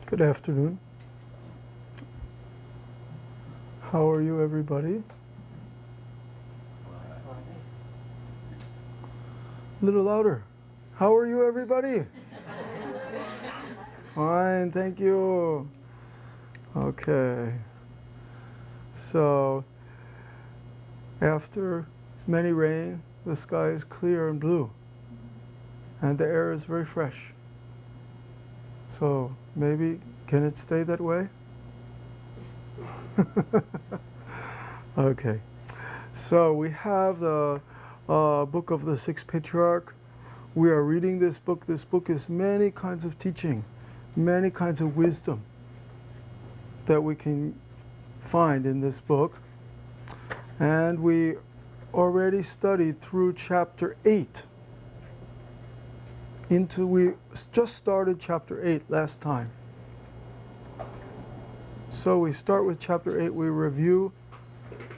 Good afternoon. How are you, everybody? A little louder. How are you, everybody? Fine, thank you. Okay. So, after many rain, the sky is clear and blue, and the air is very fresh. So, maybe, can it stay that way? Okay. So, we have the book of the Sixth Patriarch. We are reading this book. This book is many kinds of teaching, many kinds of wisdom that we can find in this book. And we already studied through chapter 8. We just started chapter 8 last time. So we start with chapter 8. We review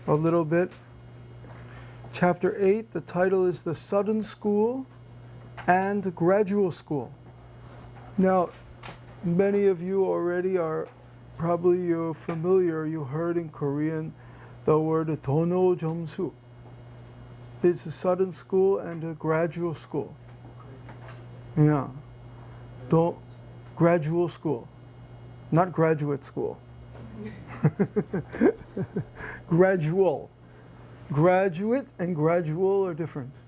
a little bit. Chapter 8, the title is The Sudden School and the Gradual School. Now, many of you already are probably you're familiar, you heard in Korean the word dono jomsu. This is a sudden school and a gradual school. Yeah. Gradual school, not graduate school. Gradual. Graduate and gradual are different.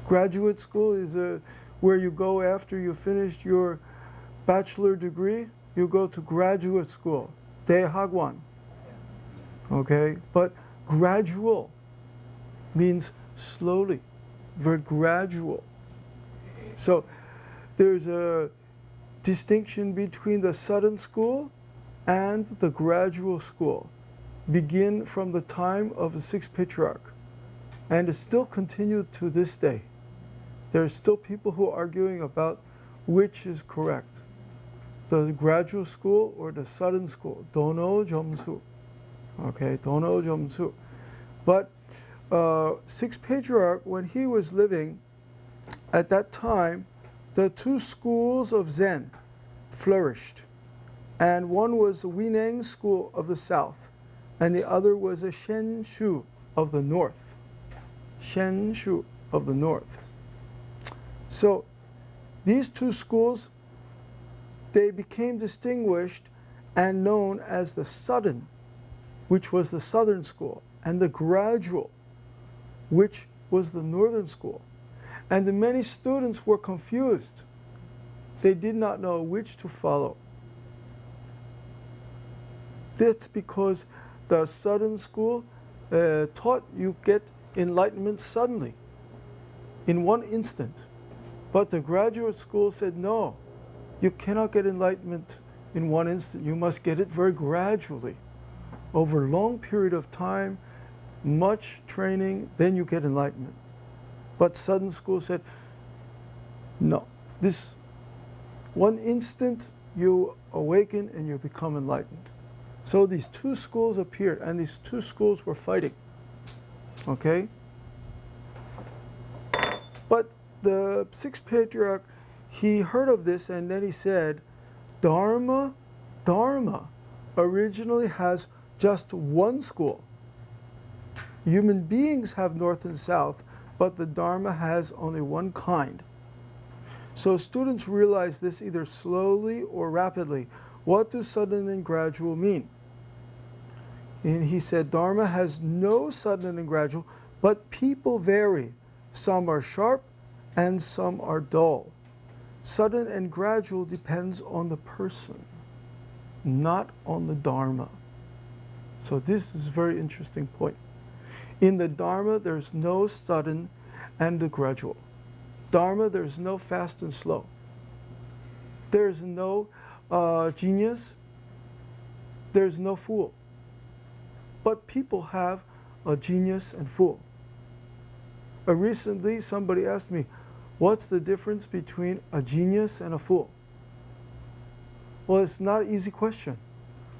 Graduate school is where you go after you finished your bachelor degree, you go to graduate school, 대학원. Okay? But gradual means slowly, very gradual. So there's a distinction between the sudden school and the gradual school. Begin from the time of the Sixth Patriarch, and it's still continued to this day. There are still people who are arguing about which is correct, the gradual school or the sudden school. 도노 점수. Okay, 도노 점수. But Sixth Patriarch, when he was living, at that time, the two schools of Zen flourished. And one was the Huineng school of the south, and the other was the Shenshu of the north. Shenshu of the north. So these two schools, they became distinguished and known as the sudden, which was the southern school, and the gradual, which was the northern school. And the many students were confused. They did not know which to follow. That's because the southern school taught you get enlightenment suddenly, in one instant. But the graduate school said, no, you cannot get enlightenment in one instant. You must get it very gradually. Over a long period of time, much training, then you get enlightenment. But sudden school said, no, this one instant you awaken and you become enlightened. So these two schools appeared, and these two schools were fighting. Okay? But the Sixth Patriarch, he heard of this, and then he said, Dharma originally has just one school. Human beings have north and south, but the Dharma has only one kind. So students realize this either slowly or rapidly. What do sudden and gradual mean? And he said, Dharma has no sudden and gradual, but people vary. Some are sharp and some are dull. Sudden and gradual depends on the person, not on the Dharma. So this is a very interesting point. In the Dharma, there's no sudden and the gradual. Dharma, there's no fast and slow. There's no genius. There's no fool. But people have a genius and fool. Recently, somebody asked me, what's the difference between a genius and a fool? Well, it's not an easy question.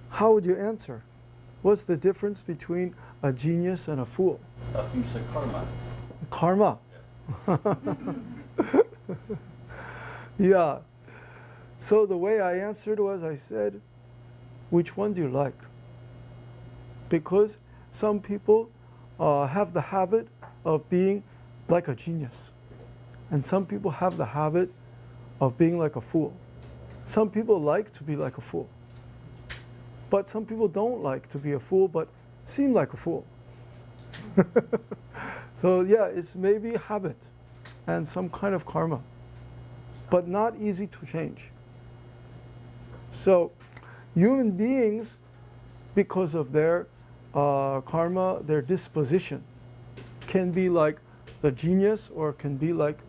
How would you answer? What's the difference between a genius and a fool? I think it's a karma. Karma. Yeah. So the way I answered was, I said, which one do you like? Because some people have the habit of being like a genius. And some people have the habit of being like a fool. Some people like to be like a fool. But some people don't like to be a fool, but seem like a fool. So yeah, it's maybe habit and some kind of karma, but not easy to change. So human beings, because of their karma, their disposition, can be like the genius or can be like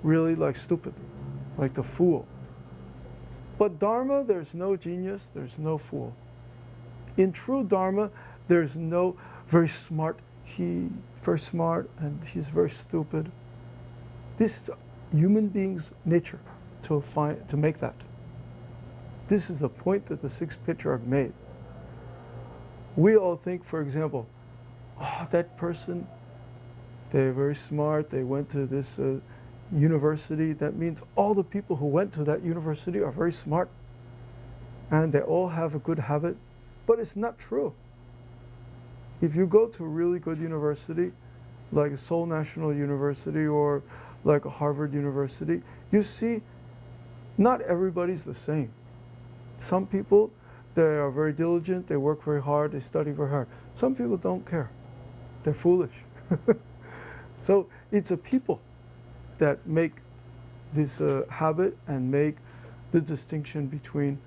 really like stupid, like the fool. But Dharma, there's no genius, there's no fool. In true Dharma, there's no very smart, very smart and he's very stupid. This is human being's nature to make that. This is the point that the sixth patriarch made. We all think, for example, oh, that person, they're very smart, they went to this university. That means all the people who went to that university are very smart and they all have a good habit. But it's not true. If you go to a really good university, like Seoul National University or like a Harvard University, you see not everybody's the same. Some people, they are very diligent, they work very hard, they study very hard. Some people don't care. They're foolish. So it's a people that make this habit and make the distinction between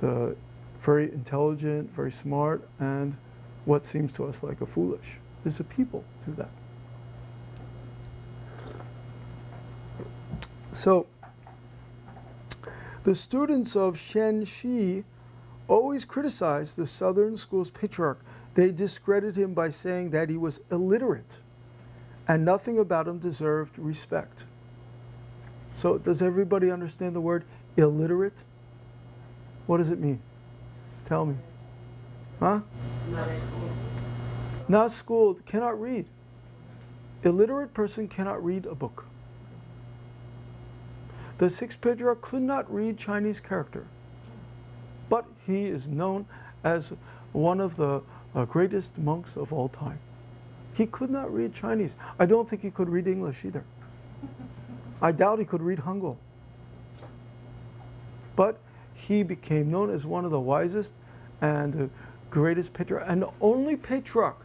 the very intelligent, very smart, and what seems to us like a foolish. It's a people do that. So the students of Shen Shi always criticized the Southern School's patriarch. They discredited him by saying that he was illiterate and nothing about him deserved respect. So does everybody understand the word illiterate? What does it mean? Tell me. Huh? Not schooled. Not schooled, cannot read. Illiterate person cannot read a book. The sixth patriarch could not read Chinese character, but he is known as one of the greatest monks of all time. He could not read Chinese. I don't think he could read English either. I doubt he could read Hangul. But he became known as one of the wisest and greatest patriarch, and the only patriarch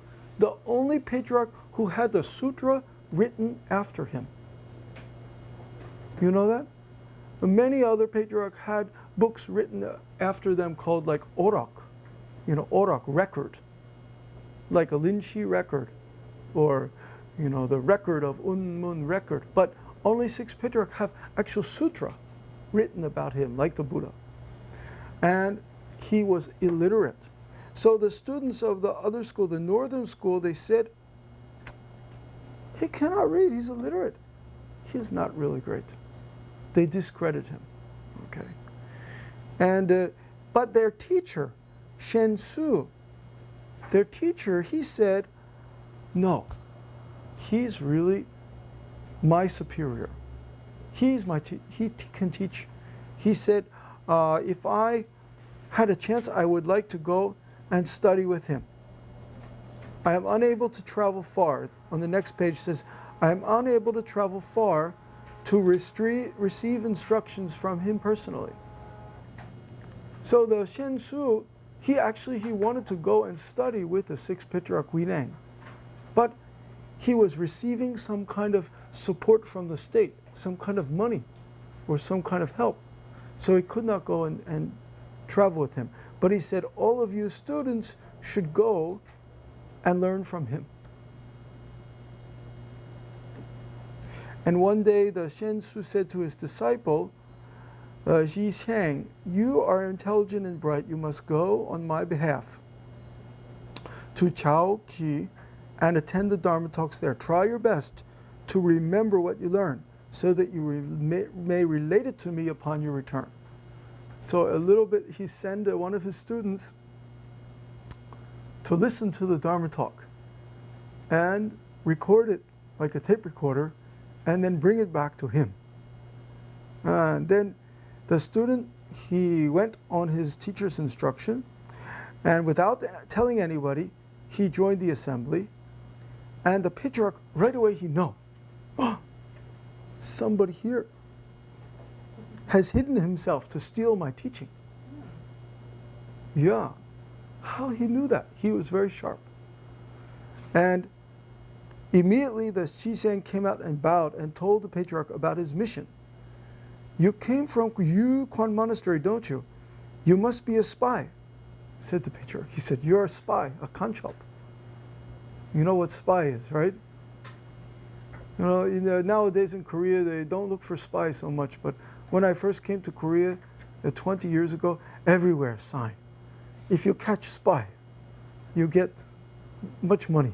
who had the sutra written after him. You know that? Many other patriarchs had books written after them called like orak, orak, record, like a Linshi record, or the record of Unmun record. But only six patriarchs have actual sutra written about him, like the Buddha. And he was illiterate. So the students of the other school, the northern school, they said, he cannot read, he's illiterate. He's not really great. They discredit him, okay? And, but their teacher, Shen Su, their teacher, he said, no, he's really my superior. He's my he can teach. He said, if I had a chance, I would like to go and study with him. I am unable to travel far. On the next page it says, I am unable to travel far to receive instructions from him personally. So the Shen Su, he wanted to go and study with the sixth patriarch Huineng, but he was receiving some kind of support from the state, some kind of money or some kind of help. So he could not go and travel with him. But he said, all of you students should go and learn from him. And one day the Shen Su said to his disciple, Ji Xiang, you are intelligent and bright, you must go on my behalf to Chao Ki and attend the Dharma talks there. Try your best to remember what you learn so that you may relate it to me upon your return. So a little bit, he sent one of his students to listen to the Dharma talk and record it like a tape recorder and then bring it back to him. And then The student, he went on his teacher's instruction, and without telling anybody, he joined the assembly, and the patriarch, right away he knew, oh, somebody here has hidden himself to steal my teaching. Yeah. How he knew that? He was very sharp. And immediately the Shisheng came out and bowed and told the patriarch about his mission. You came from Yukwan Monastery, don't you? You must be a spy, said the patriarch. He said, you're a spy, a kanchop. You know what spy is, right? You know, nowadays in Korea, they don't look for spies so much. But when I first came to Korea 20 years ago, everywhere sign. If you catch spy, you get much money.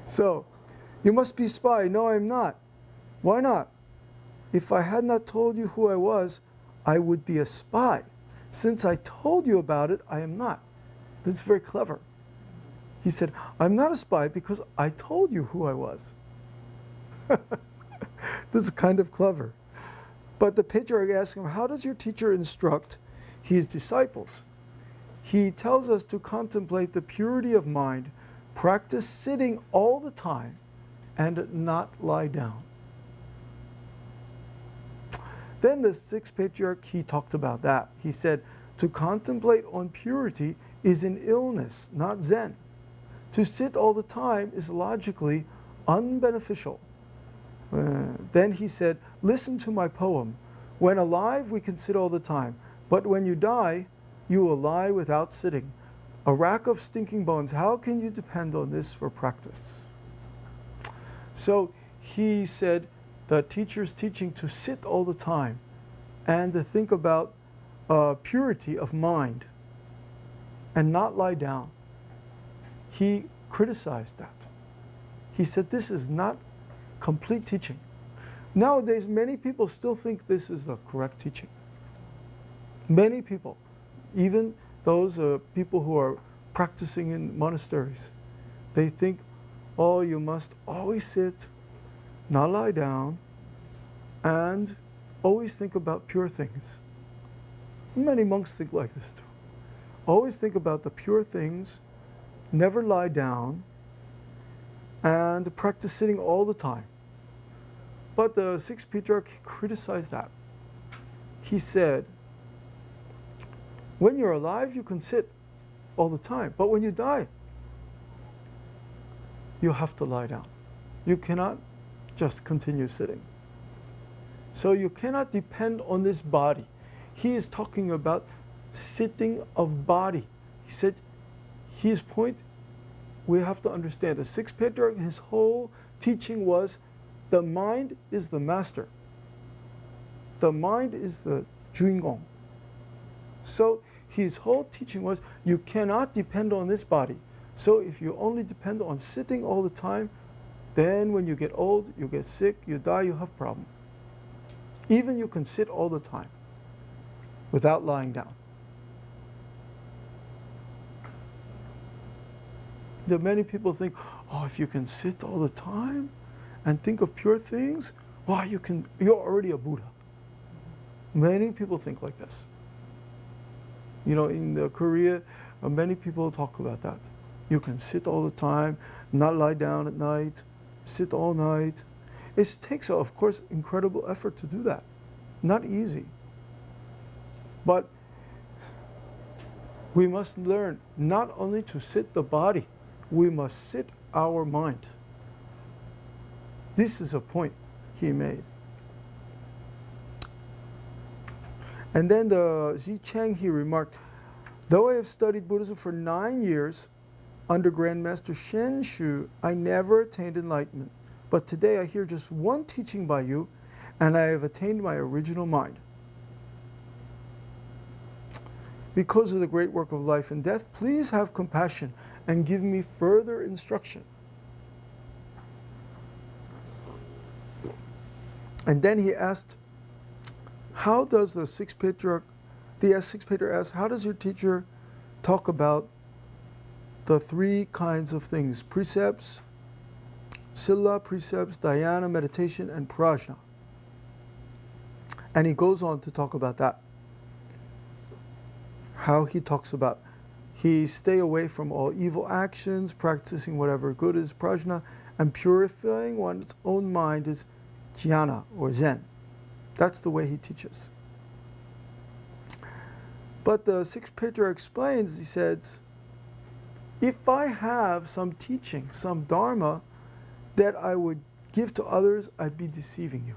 So, you must be spy. No, I'm not. Why not? If I had not told you who I was, I would be a spy. Since I told you about it, I am not. That's very clever. He said, I'm not a spy because I told you who I was. This is kind of clever. But the patriarch asked him, how does your teacher instruct his disciples? He tells us to contemplate the purity of mind, practice sitting all the time, and not lie down. Then the sixth patriarch, he talked about that. He said, to contemplate on purity is an illness, not Zen. To sit all the time is logically unbeneficial. Then he said, listen to my poem. When alive, we can sit all the time. But when you die, you will lie without sitting. A rack of stinking bones, how can you depend on this for practice? So he said the teacher's teaching to sit all the time and to think about purity of mind and not lie down. He criticized that. He said this is not complete teaching. Nowadays, many people still think this is the correct teaching. Many people, even those people who are practicing in monasteries, they think, oh, you must always sit, not lie down, and always think about pure things. Many monks think like this too. Always think about the pure things, never lie down, and practice sitting all the time. But the sixth patriarch criticized that. He said, when you're alive, you can sit all the time. But when you die, you have to lie down. You cannot just continue sitting. So you cannot depend on this body. He is talking about sitting of body. He said, his point, we have to understand. The sixth patriarch, his whole teaching was, the mind is the master. The mind is the 주인공. So his whole teaching was, you cannot depend on this body. So if you only depend on sitting all the time, then when you get old, you get sick, you die, you have problem. Even you can sit all the time without lying down. There are many people think, oh, if you can sit all the time and think of pure things, wow, you're already a Buddha. Many people think like this. You know, in Korea, many people talk about that. You can sit all the time, not lie down at night, sit all night. It takes, of course, incredible effort to do that. Not easy. But we must learn not only to sit the body, we must sit our mind. This is a point he made. And then the Ji Cheng, he remarked, though I have studied Buddhism for 9 years under Grandmaster Shen Shu, I never attained enlightenment. But today I hear just one teaching by you, and I have attained my original mind. Because of the great work of life and death, please have compassion and give me further instruction. And then he asked, how does the sixth patriarch asked, how does your teacher talk about the three kinds of things? Precepts, sila, precepts, dhyana, meditation, and prajna. And he goes on to talk about that. How he talks about he stay away from all evil actions, practicing whatever good is prajna, and purifying one's own mind is jnana or Zen. That's the way he teaches. But the sixth patriarch explains, he says, if I have some teaching, some dharma that I would give to others, I'd be deceiving you.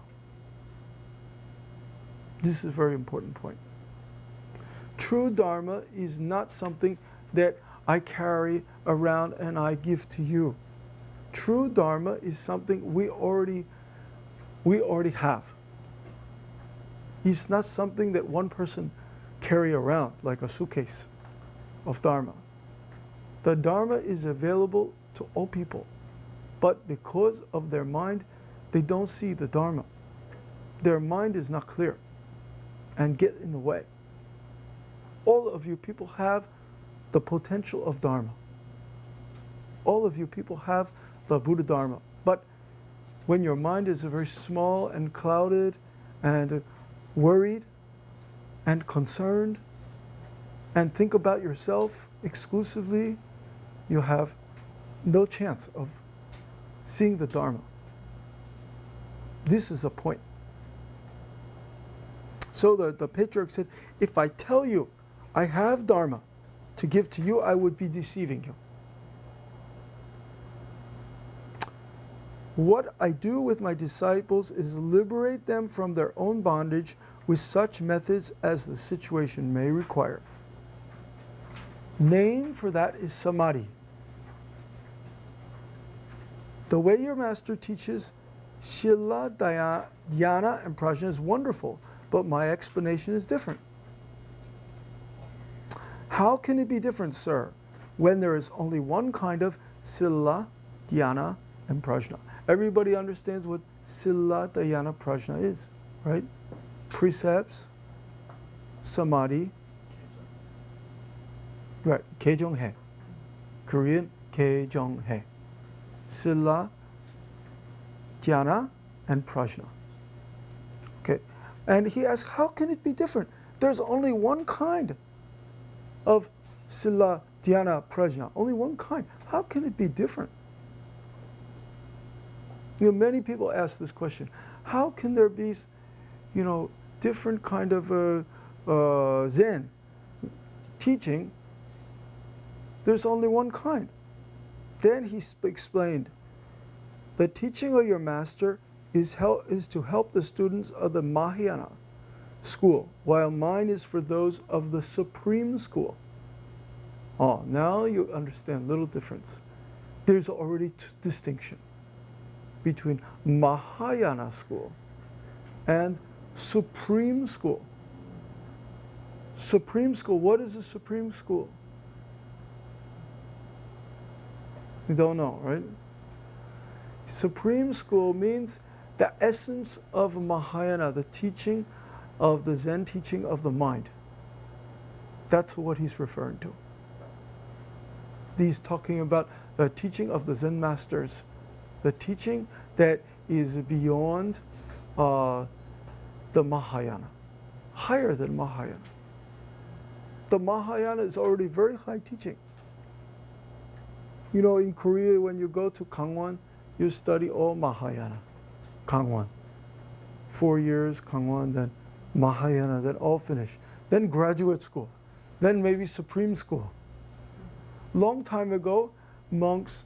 This is a very important point. True dharma is not something that I carry around and I give to you. True dharma is something we already have. It's not something that one person carry around like a suitcase of dharma. The dharma is available to all people, but because of their mind, they don't see the dharma. Their mind is not clear and get in the way. All of you people have the potential of dharma. All of you people have the Buddha dharma. But when your mind is very small and clouded and worried and concerned and think about yourself exclusively, you have no chance of seeing the dharma. This is the point. So the patriarch said, if I tell you I have dharma to give to you, I would be deceiving you. What I do with my disciples is liberate them from their own bondage with such methods as the situation may require. Name for that is samadhi. The way your master teaches Shila, Dhyana, and Prajna is wonderful, but my explanation is different. How can it be different, sir, when there is only one kind of Sila, Dhyana, and Prajna? Everybody understands what Sila, Dhyana, Prajna is, right? Precepts, samadhi, right? Kejonghae, Korean Kejonghae, Sila, Dhyana, and Prajna. Okay, and he asks, how can it be different? There's only one kind of Sila, Dhyana, Prajna. Only one kind. How can it be different? You know, many people ask this question. How can there be, you know, different kind of Zen teaching? There's only one kind. Then he explained, the teaching of your master is to help the students of the Mahayana school, while mine is for those of the Supreme School. Oh, now you understand, little difference. There's already distinction between Mahayana school and Supreme School. Supreme School, what is a Supreme School? You don't know, right? Supreme School means the essence of Mahayana, the teaching of the Zen teaching of the mind. That's what he's referring to. He's talking about the teaching of the Zen masters, the teaching that is beyond the Mahayana, higher than Mahayana. The Mahayana is already very high teaching. You know, in Korea, when you go to Gangwon, you study all Mahayana, Gangwon. 4 years, Gangwon, then Mahayana, then all finished. Then graduate school, then maybe Supreme School. Long time ago, monks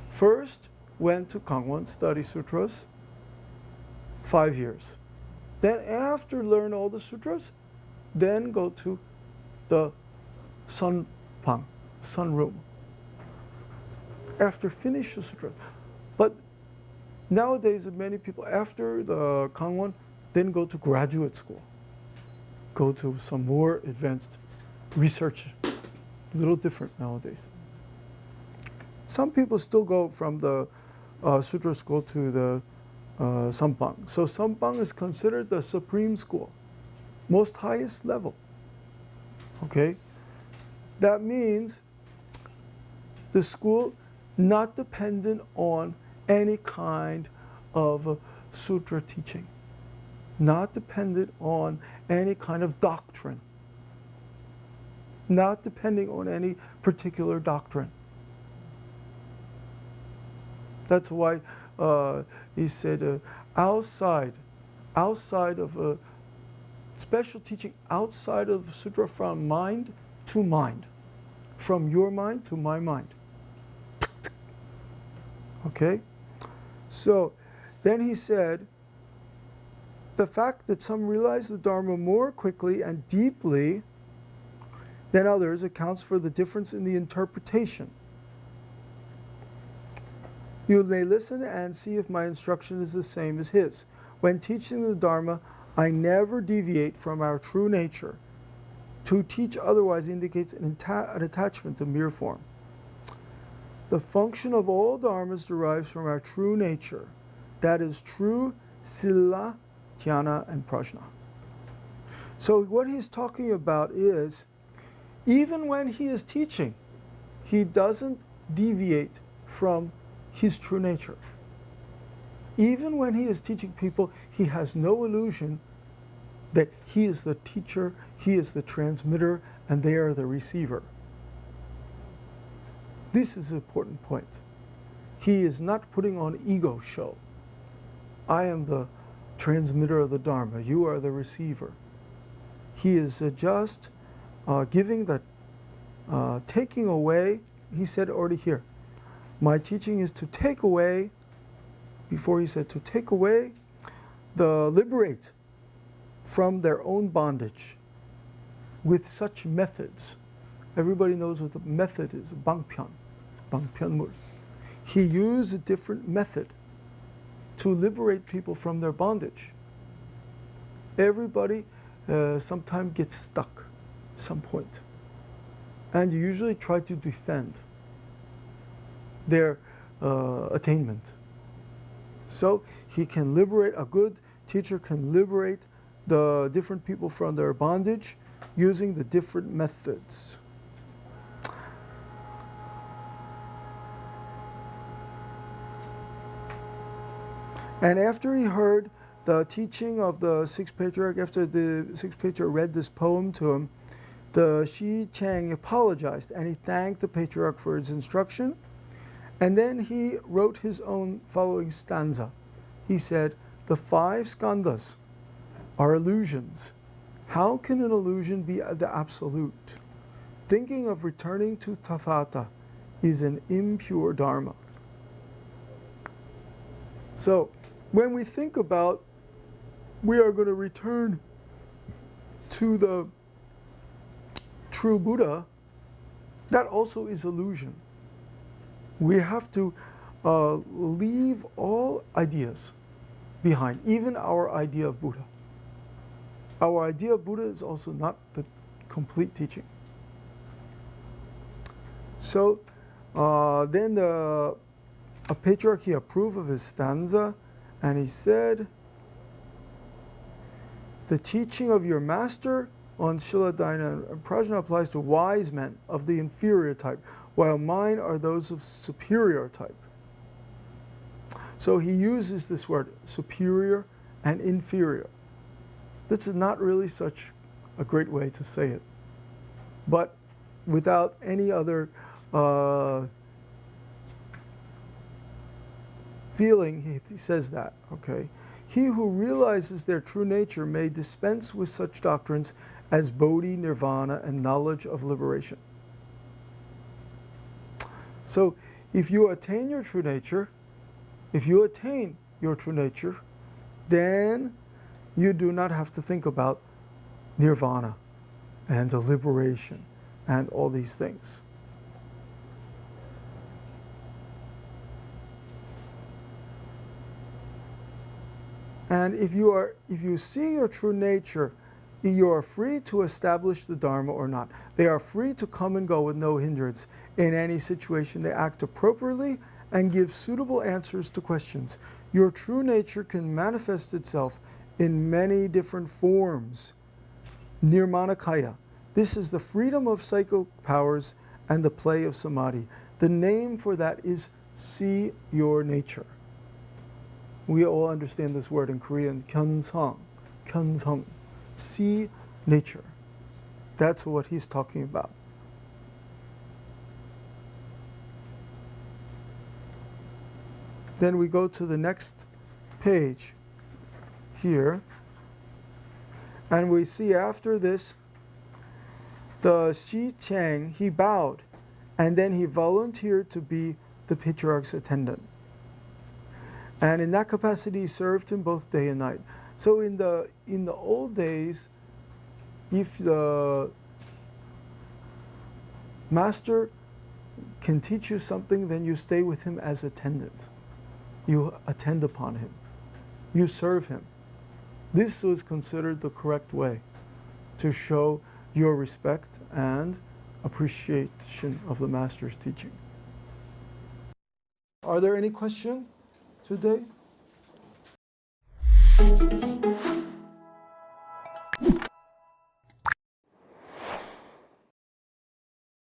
first went to Gangwon, study sutras, 5 years. Then after learn all the sutras, then go to the sunpang, sunroom. After finish the sutras. But nowadays, many people, after the Gangwon, then go to graduate school. Go to some more advanced research. A little different nowadays. Some people still go from the sutra school to the Sampang. So Sampang is considered the supreme school, most highest level. Okay? That means the school not dependent on any kind of sutra teaching. not dependent on any kind of doctrine, not depending on any particular doctrine. That's why he said outside of a special teaching, outside of the sutra, from mind to mind, from your mind to my mind. Okay? So then he said, the fact that some realize the Dharma more quickly and deeply than others accounts for the difference in the interpretation. You may listen and see if my instruction is the same as his. When teaching the Dharma, I never deviate from our true nature. To teach otherwise indicates an attachment to mere form. The function of all dharmas derives from our true nature. That is true sila, dhyana, and prajna. So what he's talking about is, even when he is teaching, he doesn't deviate from his true nature. Even when he is teaching people, he has no illusion that he is the teacher, he is the transmitter, and they are the receiver. This is an important point. He is not putting on ego show. I am the transmitter of the Dharma, you are the receiver. He is just giving the, taking away, he said already here, my teaching is to take away, before he said to take away, liberate from their own bondage with such methods. Everybody knows what the method is, bangpyeonmul. He used a different method to liberate people from their bondage. Everybody sometimes gets stuck at some point. And you usually try to defend their attainment. So he can liberate, a good teacher can liberate the different people from their bondage using the different methods. And after he heard the teaching of the sixth patriarch, after the sixth patriarch read this poem to him, the Shi Chang apologized and he thanked the patriarch for his instruction. And then he wrote his own following stanza. He said, the 5 skandhas are illusions. How can an illusion be the absolute? Thinking of returning to Tathata is an impure dharma. So, when we think about we are going to return to the true Buddha, that also is illusion. We have to leave all ideas behind, even our idea of Buddha. Our idea of Buddha is also not the complete teaching. So then a patriarch, he approved of his stanza, and he said, the teaching of your master on Shila, Dhyana, and Prajna applies to wise men of the inferior type, while mine are those of superior type. So he uses this word, superior and inferior. This is not really such a great way to say it, but without any other feeling, he says that, okay? He who realizes their true nature may dispense with such doctrines as bodhi, nirvana, and knowledge of liberation. So if you attain your true nature, then you do not have to think about nirvana and the liberation and all these things. And if you see your true nature, you are free to establish the Dharma or not. They are free to come and go with no hindrance. In any situation, they act appropriately and give suitable answers to questions. Your true nature can manifest itself in many different forms. Nirmanakaya. This is the freedom of psychic powers and the play of samadhi. The name for that is see your nature. We all understand this word in Korean, gyeonsang, 편성, see nature. That's what he's talking about. Then we go to the next page here, and we see after this, the Shi Chang, he bowed, and then he volunteered to be the patriarch's attendant. And in that capacity, he served him both day and night. So in the old days, if the master can teach you something, then you stay with him as attendant. You attend upon him. You serve him. This was considered the correct way to show your respect and appreciation of the master's teaching. Are there any questions today?